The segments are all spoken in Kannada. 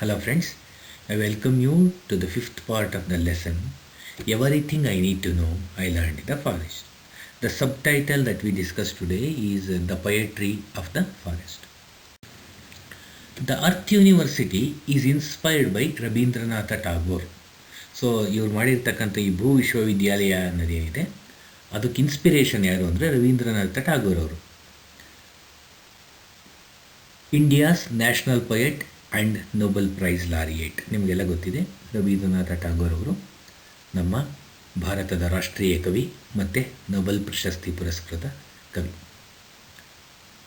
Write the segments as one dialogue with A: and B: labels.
A: Hello friends, I welcome you to the fifth part of the lesson. Everything I need to know I learned in the forest. The subtitle that we discussed today is The Poetry of the Forest. The Earth University is inspired by Rabindranath Tagore. So ಇವ್ರು ಮಾಡಿರ್ತಕ್ಕಂಥ ಈ ಭೂ ವಿಶ್ವವಿದ್ಯಾಲಯ ಅನ್ನೋದೇನಿದೆ ಅದಕ್ಕೆ ಇನ್ಸ್ಪಿರೇಷನ್ ಯಾರು ಅಂದರೆ ರವೀಂದ್ರನಾಥ ಟಾಗೋರ್ ಅವರು. India's national poet and Nobel prize laureate. ನಿಮಗೆಲ್ಲ ಗೊತ್ತಿದೆ, ರವೀಂದ್ರನಾಥ ಟಾಗೋರ್ ಅವರು ನಮ್ಮ ಭಾರತದ ರಾಷ್ಟ್ರೀಯ ಕವಿ ಮತ್ತು ನೊಬೆಲ್ ಪ್ರಶಸ್ತಿ ಪುರಸ್ಕೃತ ಕವಿ.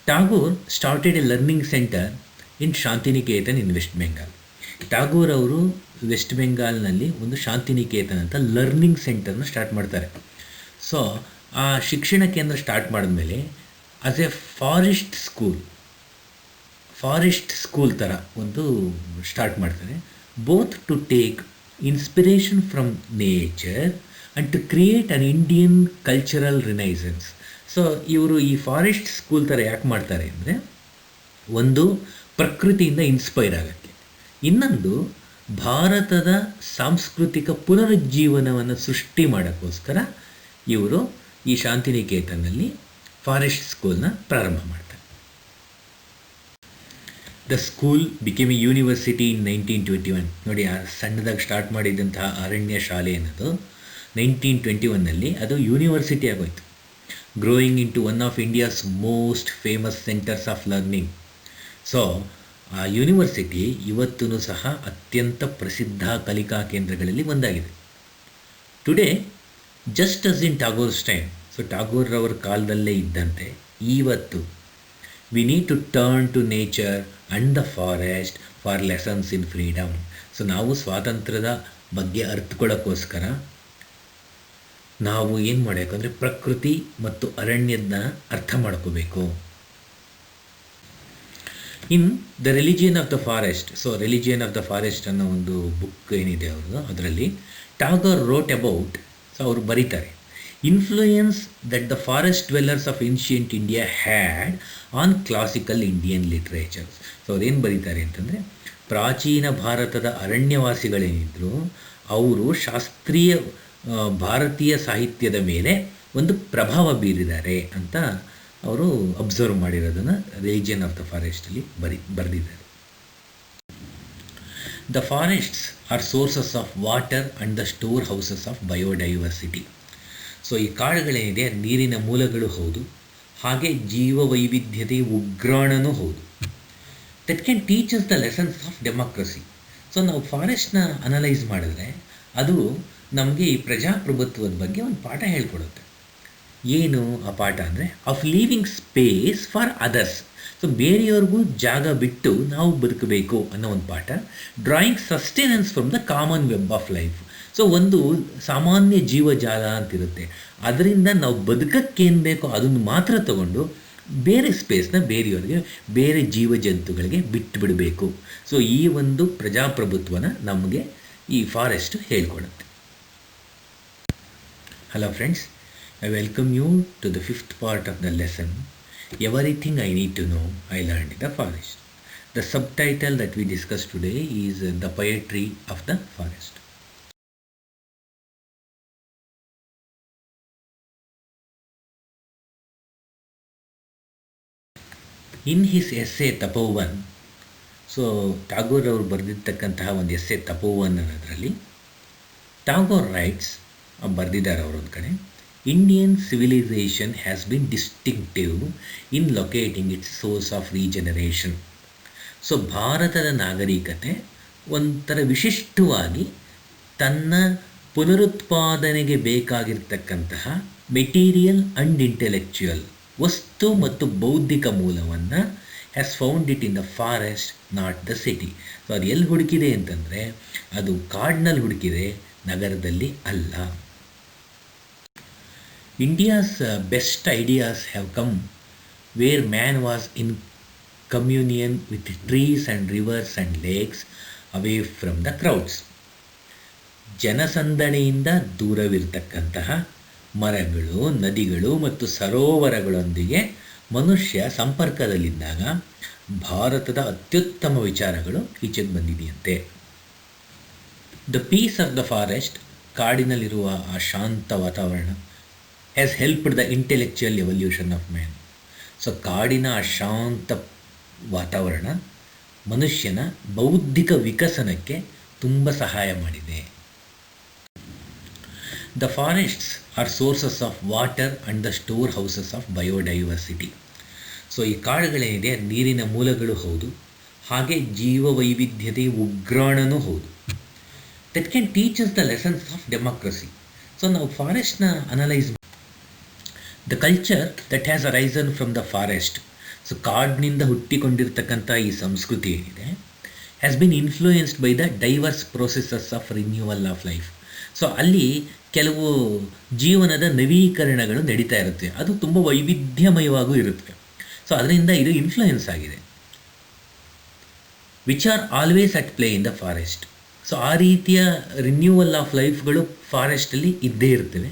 A: Tagore started a learning centre in Shantiniketan in West Bengal. Tagore ಅವರು ವೆಸ್ಟ್ ಬೆಂಗಾಲ್ನಲ್ಲಿ ಒಂದು ಶಾಂತಿನಿಕೇತನ್ ಅಂತ ಲರ್ನಿಂಗ್ ಸೆಂಟರ್ನ ಸ್ಟಾರ್ಟ್ ಮಾಡ್ತಾರೆ. ಸೊ ಆ ಶಿಕ್ಷಣ ಕೇಂದ್ರ ಸ್ಟಾರ್ಟ್ ಮಾಡಿದ್ಮೇಲೆ ಆಸ್ ಎ ಫಾರೆಸ್ಟ್ ಸ್ಕೂಲ್ ಥರ ಒಂದು ಸ್ಟಾರ್ಟ್ ಮಾಡ್ತಾರೆ. Both to take inspiration from nature and to create an Indian cultural renaissance. So ಇವರು ಈ ಫಾರೆಸ್ಟ್ ಸ್ಕೂಲ್ ಥರ ಯಾಕೆ ಮಾಡ್ತಾರೆ ಅಂದರೆ, ಒಂದು ಪ್ರಕೃತಿಯಿಂದ ಇನ್ಸ್ಪೈರ್ ಆಗೋಕ್ಕೆ, ಇನ್ನೊಂದು ಭಾರತದ ಸಾಂಸ್ಕೃತಿಕ ಪುನರುಜ್ಜೀವನವನ್ನು ಸೃಷ್ಟಿ ಮಾಡೋಕ್ಕೋಸ್ಕರ ಇವರು ಈ ಶಾಂತಿನಿಕೇತನಲ್ಲಿ ಫಾರೆಸ್ಟ್ ಸ್ಕೂಲ್ನ ಪ್ರಾರಂಭ ಮಾಡ್ತಾರೆ. The school became A university in 1921. ನೋಡಿ, ಆ ಸಣ್ಣದಾಗಿ ಸ್ಟಾರ್ಟ್ ಮಾಡಿದಂತಹ ಅರಣ್ಯ ಶಾಲೆ ಅನ್ನೋದು 1921ನಲ್ಲಿ ಅದು ಯೂನಿವರ್ಸಿಟಿ ಆಗೋಯ್ತು. Growing into one of India's most famous centres of learning. So ಆ ಯೂನಿವರ್ಸಿಟಿ ಇವತ್ತೂ ಸಹ ಅತ್ಯಂತ ಪ್ರಸಿದ್ಧ ಕಲಿಕಾ ಕೇಂದ್ರಗಳಲ್ಲಿ ಒಂದಾಗಿದೆ. Today just as in Tagore's time, so ಟಾಗೋರ್ರವರ ಕಾಲದಲ್ಲೇ ಇದ್ದಂತೆ ಇವತ್ತು we need to turn to nature and the forest for lessons in freedom. So ನಾವು ಸ್ವಾತಂತ್ರ್ಯದ ಬಗ್ಗೆ ಅರ್ಥಕೊಳ್ಳೋಕ್ಕೋಸ್ಕರ ನಾವು ಏನು ಮಾಡಬೇಕು ಅಂದರೆ ಪ್ರಕೃತಿ ಮತ್ತು ಅರಣ್ಯದ ಅರ್ಥ ಮಾಡ್ಕೋಬೇಕು. In the religion of the forest, so religion of the forest ಅನ್ನೋ ಒಂದು ಬುಕ್ ಏನಿದೆ ಅವ್ರದ್ದು, ಅದರಲ್ಲಿ ಟಾಗೋರ್ ರೋಟ್ ಅಬೌಟ್, ಸೊ ಅವರು ಬರೀತಾರೆ, influence that the forest dwellers of ancient India had on classical Indian literatures. So ಅವ್ರೇನು ಬರೀತಾರೆ ಅಂತಂದರೆ, ಪ್ರಾಚೀನ ಭಾರತದ ಅರಣ್ಯವಾಸಿಗಳೇನಿದ್ರು ಅವರು ಶಾಸ್ತ್ರೀಯ ಭಾರತೀಯ ಸಾಹಿತ್ಯದ ಮೇಲೆ ಒಂದು ಪ್ರಭಾವ ಬೀರಿದ್ದಾರೆ ಅಂತ ಅವರು ಅಬ್ಸರ್ವ್ ಮಾಡಿರೋದನ್ನು ರಿಲಿಜಿಯನ್ ಆಫ್ ದ ಫಾರೆಸ್ಟಲ್ಲಿ ಬರೆದಿದ್ದಾರೆ. The forests are sources of water and the store houses of biodiversity. So ಈ ಕಾಡುಗಳೇನಿದೆ ನೀರಿನ ಮೂಲಗಳು ಹೌದು, ಹಾಗೆ ಜೀವ ವೈವಿಧ್ಯತೆ ಉಗ್ರಾಣನೂ ಹೌದು. That can teach us the lessons of democracy. So ನಾವು ಫಾರೆಸ್ಟ್ನ ಅನಲೈಸ್ ಮಾಡಿದ್ರೆ ಅದು ನಮಗೆ ಈ ಪ್ರಜಾಪ್ರಭುತ್ವದ ಬಗ್ಗೆ ಒಂದು ಪಾಠ ಹೇಳ್ಕೊಡುತ್ತೆ. ಏನು ಆ ಪಾಠ ಅಂದರೆ, of living space for others. So ಬೇರೆಯವ್ರಿಗೂ ಜಾಗ ಬಿಟ್ಟು ನಾವು ಬದುಕಬೇಕು ಅನ್ನೋ ಒಂದು ಪಾಠ. Drawing sustenance from the common web of life. So ಒಂದು ಸಾಮಾನ್ಯ ಜೀವಜಾಲ ಅಂತಿರುತ್ತೆ, ಅದರಿಂದ ನಾವು ಬದುಕಕ್ಕೇನು ಬೇಕೋ ಅದನ್ನು ಮಾತ್ರ ತಗೊಂಡು ಬೇರೆ ಸ್ಪೇಸ್ನ ಬೇರೆಯವ್ರಿಗೆ, ಬೇರೆ ಜೀವಜಂತುಗಳಿಗೆ ಬಿಟ್ಟು ಬಿಡಬೇಕು. ಸೊ ಈ ಒಂದು ಪ್ರಜಾಪ್ರಭುತ್ವನ ನಮಗೆ ಈ ಫಾರೆಸ್ಟ್ ಹೇಳ್ಕೊಡುತ್ತೆ. Hello friends, I welcome you to the fifth part of the lesson. Everything I need to know I learned in the forest. The subtitle that we discussed today is The Poetry of the Forest. In his essay Tapovan, so Tagore ಅವರು ಬರೆದಿರ್ತಕ್ಕಂತಹ ಒಂದು ಎಸ್ಸೆ ತಪೋವನ್ ಅನ್ನೋದರಲ್ಲಿ ಟಾಗೋರ್ ರೈಟ್ಸ್ ಬರೆದಿದ್ದಾರೆ ಅವರೊಂದು ಕಡೆ, Indian civilization has been distinctive in locating its source of regeneration. So ಭಾರತದ ನಾಗರಿಕತೆ ಒಂಥರ ವಿಶಿಷ್ಟವಾಗಿ ತನ್ನ ಪುನರುತ್ಪಾದನೆಗೆ ಬೇಕಾಗಿರ್ತಕ್ಕಂತಹ ಮೆಟೀರಿಯಲ್ ಆ್ಯಂಡ್ ಇಂಟೆಲೆಕ್ಚುಯಲ್ ವಸ್ತು ಮತ್ತು ಬೌದ್ಧಿಕ ಮೂಲವನ್ನು has found it in the forest, not the city. So ಅದು ಎಲ್ಲಿ ಹುಡುಕಿದೆ ಅಂತಂದರೆ ಅದು ಕಾಡಿನಲ್ಲಿ ಹುಡುಕಿದೆ, ನಗರದಲ್ಲಿ ಅಲ್ಲ. India's best ideas have come where man was in communion with trees and rivers and lakes, away from the crowds. ಜನಸಂದಣಿಯಿಂದ ದೂರವಿರತಕ್ಕಂತಹ ಮರಗಳು, ನದಿಗಳು ಮತ್ತು ಸರೋವರಗಳೊಂದಿಗೆ ಮನುಷ್ಯ ಸಂಪರ್ಕದಲ್ಲಿದ್ದಾಗ ಭಾರತದ ಅತ್ಯುತ್ತಮ ವಿಚಾರಗಳು ಈಚೆಗೆ ಬಂದಿದೆಯಂತೆ. The peace of the forest, ಕಾಡಿನಲ್ಲಿರುವ ಆ ಶಾಂತ ವಾತಾವರಣ, has helped the intellectual evolution of man. So ಕಾಡಿನ ಆ ಶಾಂತ ವಾತಾವರಣ ಮನುಷ್ಯನ ಬೌದ್ಧಿಕ ವಿಕಸನಕ್ಕೆ ತುಂಬ ಸಹಾಯ ಮಾಡಿದೆ. The forests are sources of water and the store houses of biodiversity. So ಈ ಕಾಡುಗಳೇನಿದೆ ನೀರಿನ ಮೂಲಗಳು ಹೌದು, ಹಾಗೆ ಜೀವವೈವಿಧ್ಯತೆಯ ಉಗ್ರಾಣನೂ ಹೌದು. That can teach us the lessons of democracy. So ನಾವು ಫಾರೆಸ್ಟ್ನ analyse the culture that has arisen from the forest. So ಕಾಡಿನಿಂದ ಹುಟ್ಟಿಕೊಂಡಿರ್ತಕ್ಕಂಥ ಈ ಸಂಸ್ಕೃತಿ ಏನಿದೆ has been influenced by the diverse processes of renewal of life. So ಅಲ್ಲಿ ಕೆಲವು ಜೀವನದ ನವೀಕರಣಗಳು ನಡೀತಾ ಇರುತ್ತೆ, ಅದು ತುಂಬ ವೈವಿಧ್ಯಮಯವಾಗೂ ಇರುತ್ತೆ. ಸೊ ಅದರಿಂದ ಇದು ಇನ್ಫ್ಲೂಯೆನ್ಸ್ ಆಗಿದೆ. Which are always at play in the forest. So ಆ ರೀತಿಯ ರಿನ್ಯೂವಲ್ ಆಫ್ ಲೈಫ್ಗಳು ಫಾರೆಸ್ಟಲ್ಲಿ ಇದ್ದೇ ಇರ್ತವೆ.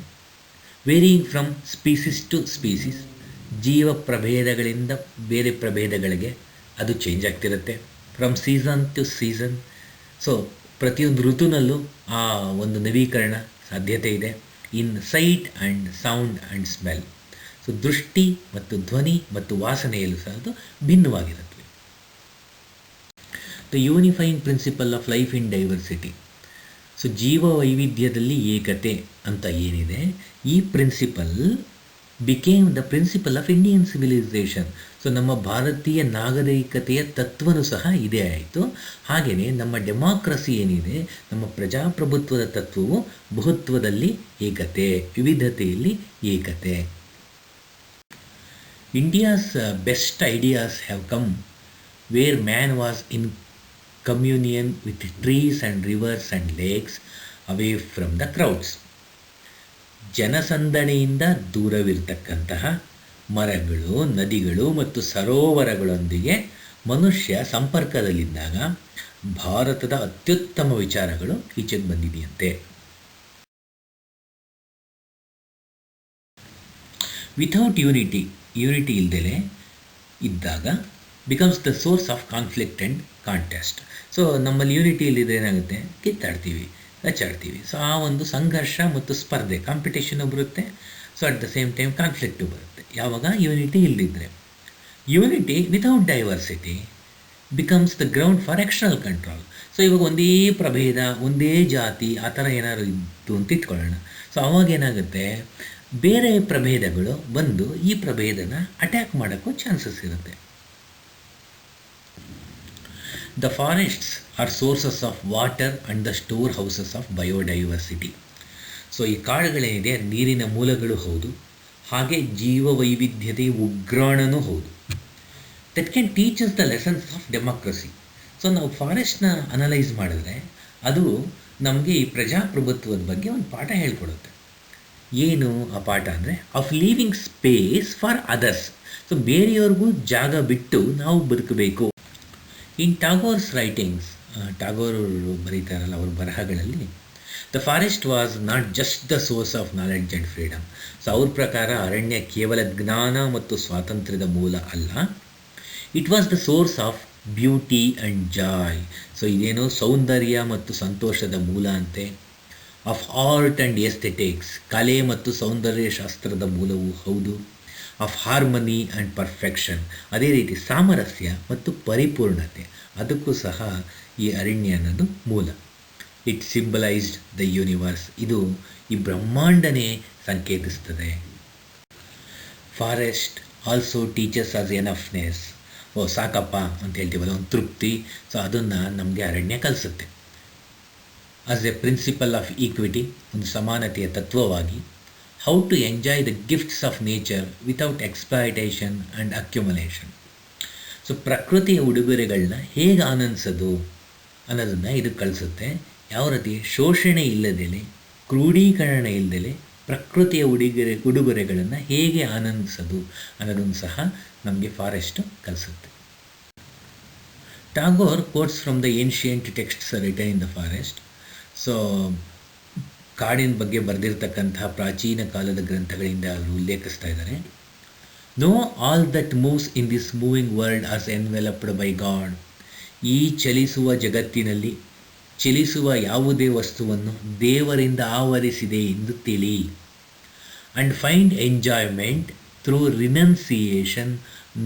A: Varying from species to species, ಜೀವ ಪ್ರಭೇದಗಳಿಂದ ಬೇರೆ ಪ್ರಭೇದಗಳಿಗೆ ಅದು ಚೇಂಜ್ ಆಗ್ತಿರುತ್ತೆ. From season to season. So ಪ್ರತಿಯೊಂದು ಋತುನಲ್ಲೂ ಆ ಒಂದು ನವೀಕರಣ ಸಾಧ್ಯತೆ ಇದೆ. In sight and sound and smell. So ದೃಷ್ಟಿ ಮತ್ತು ಧ್ವನಿ ಮತ್ತು ವಾಸನೆಯಲ್ಲೂ ಸಹ ಅದು ಭಿನ್ನವಾಗಿರುತ್ತವೆ. The unifying principle of life in diversity. So ಜೀವ ವೈವಿಧ್ಯದಲ್ಲಿ ಏಕತೆ ಅಂತ ಏನಿದೆ, ಈ principle became the principle of Indian civilisation. So ನಮ್ಮ ಭಾರತೀಯ ನಾಗರಿಕತೆಯ ತತ್ವನೂ ಸಹ ಇದೇ ಆಯಿತು. ಹಾಗೆಯೇ ನಮ್ಮ ಡೆಮಾಕ್ರಸಿ ಏನಿದೆ, ನಮ್ಮ ಪ್ರಜಾಪ್ರಭುತ್ವದ ತತ್ವವು ಬಹುತ್ವದಲ್ಲಿ ಏಕತೆ, ವಿವಿಧತೆಯಲ್ಲಿ ಏಕತೆ. India's best ideas have come where man was in communion with trees and rivers and lakes away from the crowds. ಜನಸಂದಣಿಯಿಂದ ದೂರವಿರತಕ್ಕಂತಹ ಮರಗಳು, ನದಿಗಳು ಮತ್ತು ಸರೋವರಗಳೊಂದಿಗೆ ಮನುಷ್ಯ ಸಂಪರ್ಕದಲ್ಲಿದ್ದಾಗ ಭಾರತದ ಅತ್ಯುತ್ತಮ ವಿಚಾರಗಳು ಈಚೆಗೆ ಬಂದಿದೆಯಂತೆ. ವಿಥೌಟ್ ಯೂನಿಟಿ ಇಲ್ಲದೆ ಇದ್ದಾಗ becomes the source of conflict and contest. So ನಮ್ಮಲ್ಲಿ ಯೂನಿಟಿ ಇಲ್ಲದೆ ಏನಾಗುತ್ತೆ, ಕಿತ್ತಾಡ್ತೀವಿ, ಕಚ್ಚಾಡ್ತೀವಿ. ಸೊ ಆ ಒಂದು ಸಂಘರ್ಷ ಮತ್ತು ಸ್ಪರ್ಧೆ, ಕಾಂಪಿಟೇಷನು ಬರುತ್ತೆ. So at the same time conflict ಬರುತ್ತೆ ಯಾವಾಗ ಯೂನಿಟಿ ಇಲ್ಲದಿದ್ದರೆ. Unity without diversity becomes the ground for external control. So ಇವಾಗ ಒಂದೇ ಪ್ರಭೇದ, ಒಂದೇ ಜಾತಿ ಆ ಥರ ಏನಾದ್ರು ಇತ್ತು ಅಂತ ಇಟ್ಕೊಳ್ಳೋಣ. ಸೊ ಅವಾಗ ಏನಾಗುತ್ತೆ, ಬೇರೆ ಪ್ರಭೇದಗಳು ಬಂದು ಈ ಪ್ರಭೇದನ ಅಟ್ಯಾಕ್ ಮಾಡೋಕ್ಕೂ ಚಾನ್ಸಸ್ ಇರುತ್ತೆ. The forests are sources of water and the store houses of biodiversity. So ಈ ಕಾಡುಗಳೇನಿದೆ ನೀರಿನ ಮೂಲಗಳು ಹೌದು, ಹಾಗೆ ಜೀವವೈವಿಧ್ಯತೆಯ ಉಗ್ರಾಣನೂ ಹೌದು. That can teach us the lessons of democracy. So ನಾವು ಫಾರೆಸ್ಟ್ನ ಅನಲೈಸ್ ಮಾಡಿದ್ರೆ ಅದು ನಮಗೆ ಈ ಪ್ರಜಾಪ್ರಭುತ್ವದ ಬಗ್ಗೆ ಒಂದು ಪಾಠ ಹೇಳ್ಕೊಡುತ್ತೆ. ಏನು ಆ ಪಾಠ ಅಂದರೆ, of living space for others. So ಬೇರೆಯವ್ರಿಗೂ ಜಾಗ ಬಿಟ್ಟು ನಾವು ಬದುಕಬೇಕು. ಇನ್ ಟಾಗೋರ್ಸ್ ರೈಟಿಂಗ್ಸ್, ಟಾಗೋರ್ ಬರೀತಾರಲ್ಲ ಅವ್ರ ಬರಹಗಳಲ್ಲಿ, the forest was not just the source of knowledge and freedom. So ಅವ್ರ ಪ್ರಕಾರ ಅರಣ್ಯ ಕೇವಲ ಜ್ಞಾನ ಮತ್ತು ಸ್ವಾತಂತ್ರ್ಯದ ಮೂಲ ಅಲ್ಲ, it was the source of beauty and joy. So ಇದೇನೋ ಸೌಂದರ್ಯ ಮತ್ತು ಸಂತೋಷದ ಮೂಲ ಅಂತೆ. ಆಫ್ ಆರ್ಟ್ ಆ್ಯಂಡ್ ಎಸ್ಥೆಟಿಕ್ಸ್, ಕಲೆ ಮತ್ತು ಸೌಂದರ್ಯ ಶಾಸ್ತ್ರದ ಮೂಲವೂ ಹೌದು. ಆಫ್ ಹಾರ್ಮನಿ ಆ್ಯಂಡ್ ಪರ್ಫೆಕ್ಷನ್, ಅದೇ ರೀತಿ ಸಾಮರಸ್ಯ ಮತ್ತು ಪರಿಪೂರ್ಣತೆ, ಅದಕ್ಕೂ ಸಹ ಈ ಅರಣ್ಯ ಅನ್ನೋದು ಮೂಲ. ಇಟ್ ಸಿಂಬಲೈಸ್ಡ್ ದ ಯೂನಿವರ್ಸ್, ಇದು ಈ ಬ್ರಹ್ಮಾಂಡನೇ ಸಂಕೇತಿಸ್ತದೆ. Forest also teaches us enoughness. ಓ ಸಾಕಪ್ಪ ಅಂತ ಹೇಳ್ತೀವಲ್ಲ, ಒಂದು ತೃಪ್ತಿ. ಸೊ ಅದನ್ನು ನಮಗೆ ಅರಣ್ಯ ಕಲಿಸುತ್ತೆ. As a principle of equity, ಒಂದು ಸಮಾನತೆಯ ತತ್ವವಾಗಿ. How to enjoy the gifts of nature without exploitation and accumulation. So ಪ್ರಕೃತಿಯ ಉಡುಗೊರೆಗಳನ್ನ ಹೇಗೆ ಆನಂದಿಸೋದು ಅನ್ನೋದನ್ನು ಇದು ಕಲಿಸುತ್ತೆ. ಯಾವ ರೀತಿ ಶೋಷಣೆ ಇಲ್ಲದೇ, ಕ್ರೋಢೀಕರಣ ಇಲ್ಲದೇ ಪ್ರಕೃತಿಯ ಉಡುಗೊರೆಗಳನ್ನು ಹೇಗೆ ಆನಂದಿಸೋದು ಅನ್ನೋದನ್ನು ಸಹ ನಮಗೆ ಫಾರೆಸ್ಟು ಕಲಿಸುತ್ತೆ. Tagore quotes from the ancient texts written in the forest. So ಕಾಡಿನ ಬಗ್ಗೆ ಬರೆದಿರ್ತಕ್ಕಂತಹ ಪ್ರಾಚೀನ ಕಾಲದ ಗ್ರಂಥಗಳಿಂದ ಅವರು ಉಲ್ಲೇಖಿಸ್ತಾ ಇದ್ದಾರೆ. Know all that moves in this moving world as enveloped by God. ಈ ಚಲಿಸುವ ಜಗತ್ತಿನಲ್ಲಿ ಚಲಿಸುವ ಯಾವುದೇ ವಸ್ತುವನ್ನು ದೇವರಿಂದ ಆವರಿಸಿದೆ ಎಂದು ತಿಳಿ. And find enjoyment through renunciation,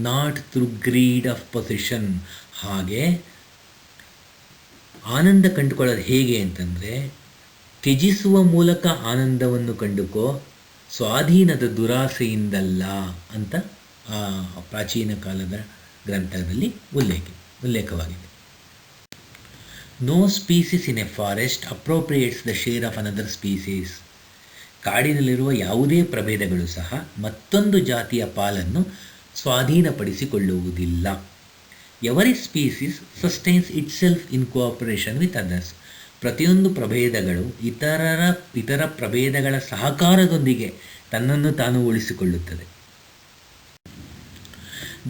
A: not through greed of possession. ಹಾಗೆ ಆನಂದ ಕಂಡುಕೊಳ್ಳೋದು ಹೇಗೆ ಅಂತಂದರೆ, ತ್ಯಜಿಸುವ ಮೂಲಕ ಆನಂದವನ್ನು ಕಂಡುಕೋ, ಸ್ವಾಧೀನದ ದುರಾಸೆಯಿಂದಲ್ಲ ಅಂತ ಪ್ರಾಚೀನ ಕಾಲದ ಗ್ರಂಥದಲ್ಲಿ ಉಲ್ಲೇಖವಾಗಿದೆ. No species in a forest appropriates the share of another species. ಕಾಡಿನಲ್ಲಿರುವ ಯಾವುದೇ ಪ್ರಭೇದಗಳು ಸಹ ಮತ್ತೊಂದು ಜಾತಿಯ ಪಾಲನ್ನು ಸ್ವಾಧೀನಪಡಿಸಿಕೊಳ್ಳುವುದಿಲ್ಲ. Every species sustains itself in cooperation with others. ಪ್ರತಿಯೊಂದು ಪ್ರಭೇದಗಳು ಇತರ ಪ್ರಭೇದಗಳ ಸಹಕಾರದೊಂದಿಗೆ ತನ್ನನ್ನು ತಾನು ಉಳಿಸಿಕೊಳ್ಳುತ್ತದೆ.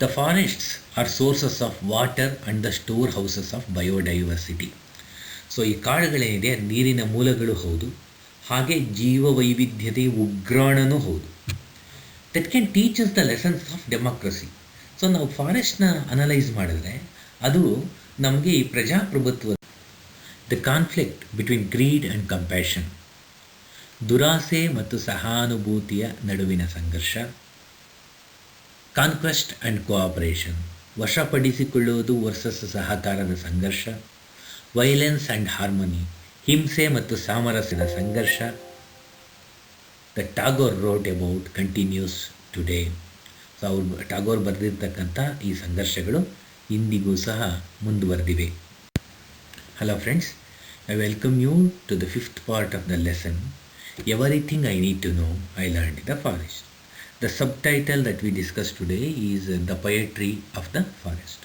A: The forests are sources of water and the store houses of biodiversity. So ಈ ಕಾಡುಗಳೇನಿದೆ ನೀರಿನ ಮೂಲಗಳು ಹೌದು, ಹಾಗೆ ಜೀವವೈವಿಧ್ಯತೆ ಉಗ್ರಾಣನೂ ಹೌದು. That can teach us the lessons of democracy. So ನಾವು ಫಾರೆಸ್ಟ್ನ ಅನಲೈಸ್ ಮಾಡಿದ್ರೆ ಅದು ನಮಗೆ ಈ ಪ್ರಜಾಪ್ರಭುತ್ವ, the conflict between greed and compassion, ದುರಾಸೆ ಮತ್ತು ಸಹಾನುಭೂತಿಯ ನಡುವಿನ ಸಂಘರ್ಷ, ಕಾನ್ಕ್ವೆಸ್ಟ್ ಆ್ಯಂಡ್ ಕೋಆಪರೇಷನ್, ವಶಪಡಿಸಿಕೊಳ್ಳುವುದು ವರ್ಸಸ್ ಸಹಕಾರದ ಸಂಘರ್ಷ, ವೈಲೆನ್ಸ್ ಆ್ಯಂಡ್ ಹಾರ್ಮನಿ, ಹಿಂಸೆ ಮತ್ತು ಸಾಮರಸ್ಯದ ಸಂಘರ್ಷ, the Tagore wrote about continues today. So Tagore ಬರೆದಿರ್ತಕ್ಕಂಥ ಈ ಸಂಘರ್ಷಗಳು ಇಂದಿಗೂ ಸಹ ಮುಂದುವರೆದಿವೆ. Hello friends, I welcome you to the 5th part of the lesson, Everything I Need to Know I Learned in the Forest. The subtitle that we discussed today is The Poetry of the Forest.